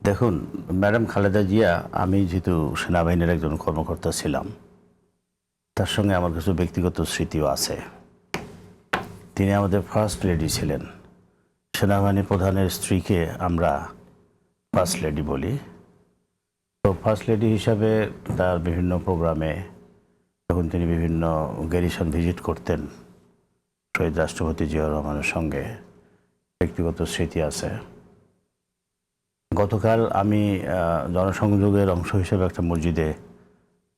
দেখুন, ম্যাডাম খালেদা জিয়া, আমি যেহেতু সেনাবাহিনীর একজন কর্মকর্তা ছিলাম, তার সঙ্গে আমার কিছু ব্যক্তিগত স্মৃতিও আছে। তিনি আমাদের ফার্স্ট লেডি ছিলেন। সেনাবাহিনী প্রধানের স্ত্রীকে আমরা ফার্স্ট লেডি বলি। তো ফার্স্ট লেডি হিসাবে তার বিভিন্ন প্রোগ্রামে যখন তিনি বিভিন্ন গ্যারিসন ভিজিট করতেন, শহীদ রাষ্ট্রপতি জিয়াউর রহমানের সঙ্গে ব্যক্তিগত স্মৃতি আছে। গতকাল আমি জনসংযোগের অংশ হিসেবে একটা মসজিদে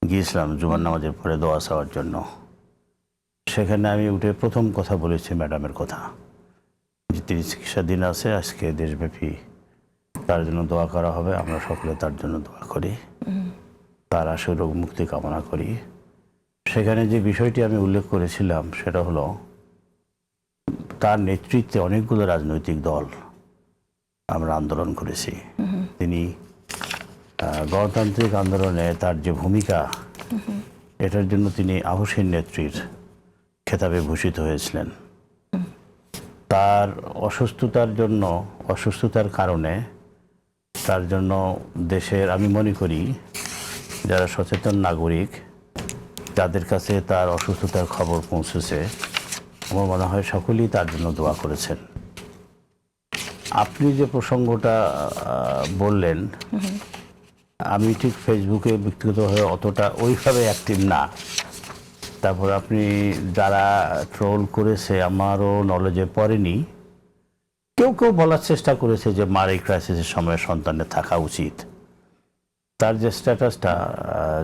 গিয়েছিলাম জুমার নামাজের পরে দোয়া চাওয়ার জন্য। সেখানে আমি উঠে প্রথম কথা বলেছি ম্যাডামের কথা, যে তিনি চিকিৎসাধীন আছে, আজকে দেশব্যাপী তার জন্য দোয়া করা হবে, আমরা সকলে তার জন্য দোয়া করি, তার আশু রোগ মুক্তি কামনা করি। সেখানে যে বিষয়টি আমি উল্লেখ করেছিলাম সেটা হলো, তার নেতৃত্বে অনেকগুলো রাজনৈতিক দল আমরা আন্দোলন করেছি। তিনি গণতান্ত্রিক আন্দোলনে তার যে ভূমিকা, এটার জন্য তিনি আহসীন নেত্রীর খেতাবে ভূষিত হয়েছিলেন। তার অসুস্থতার কারণে তার জন্য দেশের, আমি মনে করি যারা সচেতন নাগরিক, যাদের কাছে তার অসুস্থতার খবর পৌঁছেছে, আমার মনে হয় সকলেই তার জন্য দোয়া করেছেন। আপনি যে প্রসঙ্গটা বললেন, আমি ঠিক ফেসবুকে ব্যক্তিগতভাবে অতটা ওইভাবে অ্যাক্টিভ না। তারপর আপনি যারা ট্রোল করেছে আমারও নলেজে পড়েনি। কেউ কেউ বলার চেষ্টা করেছে যে মার এই ক্রাইসিসের সময় সন্তানের থাকা উচিত। তার যে স্ট্যাটাসটা,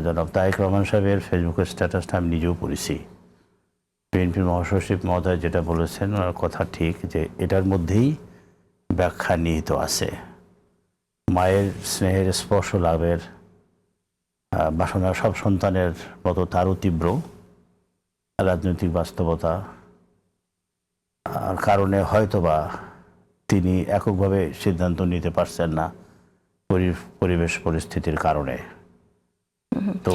জনাব তারেক রহমান সাহেবের ফেসবুকের স্ট্যাটাসটা আমি নিজেও পড়েছি। বিএনপির মহাসচিব মহোদয় যেটা বলেছেন, ওনার কথা ঠিক, যে এটার মধ্যেই ব্যাখ্যা নিহিত আছে। মায়ের স্নেহের স্পর্শ লাভের বাসনা সব সন্তানের মতো তারও তীব্র। রাজনৈতিক বাস্তবতা কারণে হয়তোবা তিনি এককভাবে সিদ্ধান্ত নিতে পারছেন না, পরিবেশ পরিস্থিতির কারণে। তো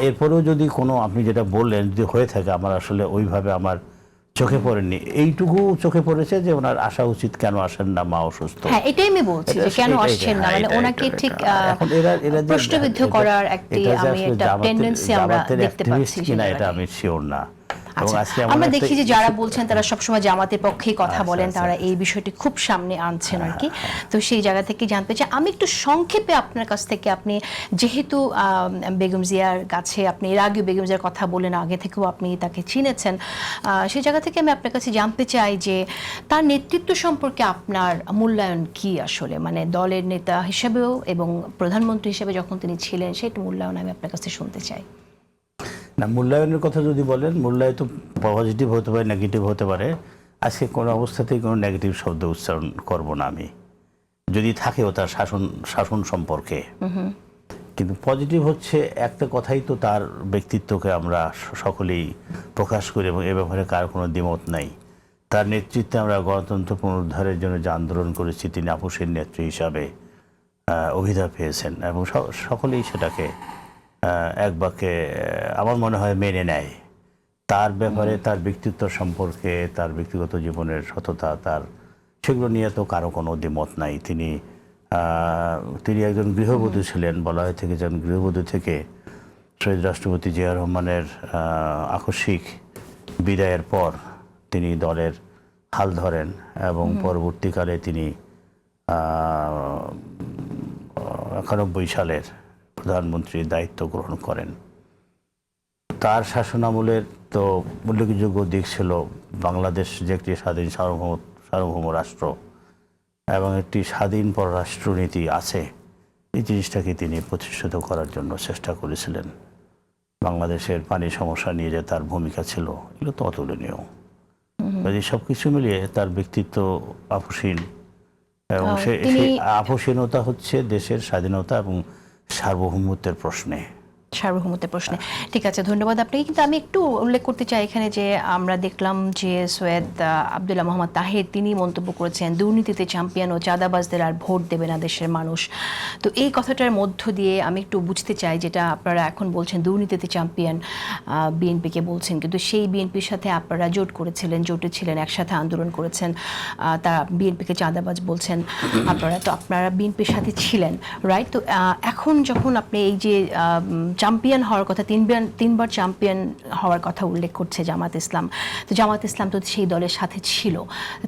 এরপরেও যদি কোনো, আপনি যেটা বললেন, যদি হয়ে থাকে, আমার আসলে ওইভাবে আমার চোখে পড়েনি। এইটুকু চোখে পড়েছে যে ওনার আসা উচিত, কেন আসেন না, মা অসুস্থ। হ্যাঁ, এটাই আমি বলছি যে কেন আসছেন না, মানে ওনাকে ঠিক প্রশ্নবিদ্ধ করার একটি আমি একটা টেন্ডেন্সি আমরা দেখতে পাচ্ছি কিনা এটা আমি শিওর না। আমরা দেখি যে যারা বলছেন তারা সবসময় জামাতের পক্ষেই কথা বলেন, তারা এই বিষয়টি খুব সামনে আনছেন আর কি। তো সেই জায়গা থেকে জানতে চাই আমি একটু সংক্ষেপে আপনার কাছ থেকে, আপনি যেহেতু বেগম জিয়ার কাছে আপনি এর আগে বেগম জিয়ার কথা বলেন, আগে থেকেও আপনি তাকে চিনেছেন, সেই জায়গা থেকে আমি আপনার কাছে জানতে চাই যে তার নেতৃত্ব সম্পর্কে আপনার মূল্যায়ন কি আসলে, মানে দলের নেতা হিসেবেও এবং প্রধানমন্ত্রী হিসেবে যখন তিনি ছিলেন, সেই মূল্যায়ন আমি আপনার কাছে শুনতে চাই। না, মূল্যায়নের কথা যদি বলেন, মূল্যায়ন তো পজিটিভ হতে পারে, নেগেটিভ হতে পারে। আজকে কোনো অবস্থাতেই কোনো নেগেটিভ শব্দ উচ্চারণ করব না আমি, যদি থাকেও তার শাসন সম্পর্কে। কিন্তু পজিটিভ হচ্ছে একটা কথাই তো, তার ব্যক্তিত্বকে আমরা সকলেই প্রকাশ করি এবং এ ব্যাপারে কার কোনো দ্বিমত নাই। তার নেতৃত্বে আমরা গণতন্ত্র পুনরুদ্ধারের জন্য যে আন্দোলন করেছি, তিনি আপসের নেত্রী হিসাবে অভিধা পেয়েছেন এবং সকলেই সেটাকে এক বাক্যে আমার মনে হয় মেনে নেয়। তার ব্যাপারে, তার ব্যক্তিত্ব সম্পর্কে, তার ব্যক্তিগত জীবনের সততা, তার সেগুলো নিয়ে তো কারো কোনো দ্বিমত নাই। তিনি একজন গৃহবধূ ছিলেন, বলা হয়ে থেকে যেন গৃহবধূ থেকে শহীদ রাষ্ট্রপতি জিয়াউর রহমানের আকস্মিক বিদায়ের পর তিনি দলের হাল ধরেন এবং পরবর্তীকালে তিনি 91 সালের প্রধানমন্ত্রীর দায়িত্ব গ্রহণ করেন। তার শাসনামলের তো উল্লেখযোগ্য দিক ছিল বাংলাদেশ যে একটি স্বাধীন সার্বভৌম রাষ্ট্র এবং একটি স্বাধীন পররাষ্ট্রনীতি আছে, এই জিনিসটাকে তিনি প্রতিষ্ঠিত করার জন্য চেষ্টা করেছিলেন। বাংলাদেশের পানি সমস্যা নিয়ে যে তার ভূমিকা ছিল, এগুলো তো অতুলনীয়। এই সব কিছু মিলিয়ে তার ব্যক্তিত্ব আপসীন, এবং সেই আপসীনতা হচ্ছে দেশের স্বাধীনতা এবং সার্বভৌমত্বের প্রশ্নে। সার্বভৌমত্বের প্রশ্নে। ঠিক আছে, ধন্যবাদ আপনাকে। কিন্তু আমি একটু উল্লেখ করতে চাই এখানে যে আমরা দেখলাম যে সৈয়দ আব্দুল্লাহ মোহাম্মদ তাহের তিনি মন্তব্য করেছেন দুর্নীতিতে চ্যাম্পিয়ন ও চাঁদাবাজদের আর ভোট দেবে না দেশের মানুষ। তো এই কথাটার মধ্য দিয়ে আমি একটু বুঝতে চাই, যেটা আপনারা এখন বলছেন দুর্নীতিতে চ্যাম্পিয়ন বিএনপিকে বলছেন, কিন্তু সেই বিএনপির সাথে আপনারা জোট করেছিলেন, জোটে ছিলেন, একসাথে আন্দোলন করেছেন, তা বিএনপিকে চাঁদাবাজ বলছেন আপনারা, তো আপনারা বিএনপির সাথে ছিলেন, রাইট? তো এখন যখন আপনি এই যে চ্যাম্পিয়ন হওয়ার কথা, তিনবার চ্যাম্পিয়ন হওয়ার কথা উল্লেখ করছে জামাত ইসলাম, তো জামাত ইসলাম তো সেই দলের সাথে ছিল,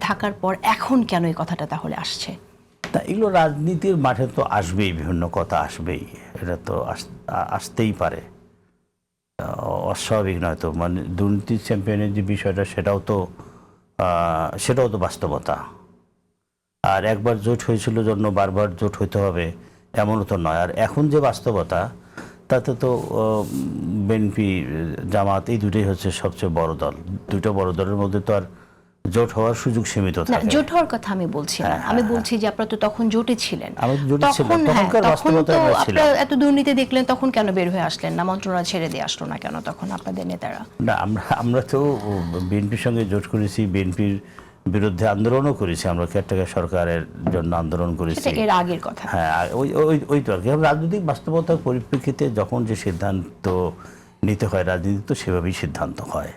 থাকার পর এখন কেন এই কথাটা তাহলে আসছে? তা এগুলো রাজনীতির মাঠে তো আসবেই, বিভিন্ন কথা আসবেই, এটা তো আসতেই পারে, অস্বাভাবিক নয় তো। মানে দুর্নীতির চ্যাম্পিয়নের যে বিষয়টা সেটাও তো বাস্তবতা। আর একবার জোট হয়েছিল জন্য বারবার জোট হইতে হবে এমনও তো নয়। আর এখন যে বাস্তবতা তাতে তো বিএনপি জামাত এই দুটোই হচ্ছে সবচেয়ে বড় দল। দুটো বড় দলের মধ্যে তো আর জোট হওয়ার সুযোগ সীমিত না, থাকে। জোট হওয়ার কথা আমি বলছি না, আমি বলছি যে আপনারা তো তখন জোটে ছিলেন, তখন তো আপনারা এত দুর্নীতি দেখলেন, তখন কেন বের হয়ে আসলেন না? মন্ত্রণালয় ছেড়ে দিয়ে আসলো না কেন তখন আপনাদের নেতারা? না, আমরা তো বিএনপির সঙ্গে জোট করেছি, বিএনপির বিরুদ্ধে আন্দোলনও করেছি, আমরা কেয়ারটেকার সরকারের জন্য আন্দোলন করেছি, এর আগের কথা। হ্যাঁ, ওই তো আর কি। রাজনৈতিক বাস্তবতার পরিপ্রেক্ষিতে যখন যে সিদ্ধান্ত নিতে হয়, রাজনীতি তো সেভাবেই সিদ্ধান্ত হয়।